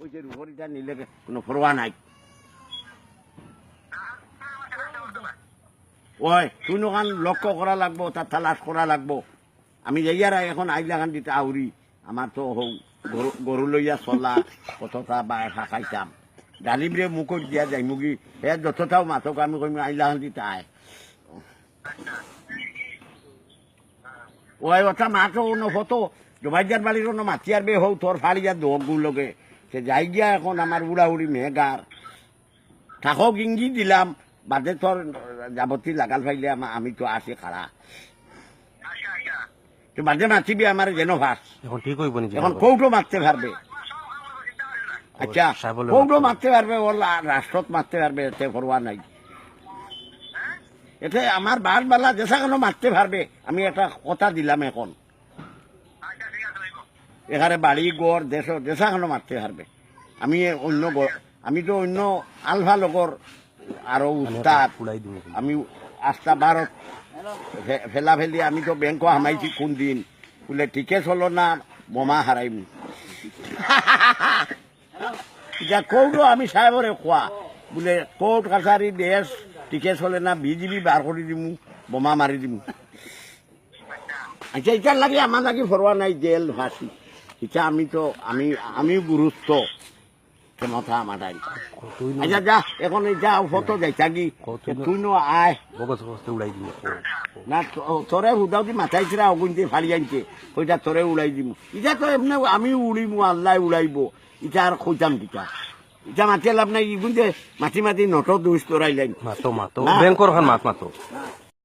ওই যে রুহরিটা নিলে কোনো পরোয়া নাই। ওই তুই ওখান লক্ষ্য করা লাগবো, তার তালাশ করা লাগবো। আমি যাইয়ারা এখন আইলাখান দিতে আউরি আমার তো গরু লইয়া চলা কতটা বা খাইতাম ডালিমরে মুখত দিয়া যাই মুগি হে যতটাও মাথক আমি কইম আইলাখান দিতে আয়। ওই ওটা মাছ অন্য ফটো জমাইজার বাড়ির অন্য মাতিয়ার বে হও তোর ফাড়িয়া দোগু লগে সে যাই গিয়া এখন আমার উড়াউড়ি মেঘার থাকক ইঙ্গি দিলাম বাদে তোর যাবতী লাগাল ফাইলে আমি তো আসি খাড়া তো বাদে মাতিবি আমার যেন ভাস এখন ঠিক হইব নি? এখন কৌটো মারতে পারবে। আচ্ছা কৌটো মারতে পারবে, ওর রাষ্ট্রত মারতে পারবে, এতে পরোয়া নাই। এতে আমার বাসবালা যেসা কোনো মারতে পারবে। আমি একটা কথা দিলাম এখন এখানে বাড়ি গড় দেশ যেসা কোনো মারতে পারবে। আমি অন্য আমি তো অন্য আলফা লগর আরো উস্তাদ আমি আস্থা ভারত ফেলা ফেলি আমি তো ব্যাংকও হামাইছি কোন দিন বলে ঠিকে চলো না বোমা হারাইম যা কৌটো আমি সাহেবরে খোয়া বলে কোর্ট কাছারি দেশ ঠিকে চলে না বিজিবি বার করে দিমু বোমা মারি দিমু। আচ্ছা এটার লাগে আমার লাগে ফরোয়া নাই জেল ফাঁসি এটা আমি গুরুত্ব ক্ষমতা আমার আচ্ছা যা এখন এটা ফটো যাই থাকি তুই নো আয় উড়াই দিন না তোরে উদাও দি মাথায় ছিড়া অগুন দিয়ে ফাড়ি আনছে ওইটা তোরে উড়াই দিব। ইটা তো এমনি আমি উড়িমু আল্লাহ উড়াইব ইটা আর খইতাম কিটা ইটা মাতি লাভ নাই ইগুন যে মাতি নট দুষ তোরাইলেন মাতো ব্যাংকর মাত মাতো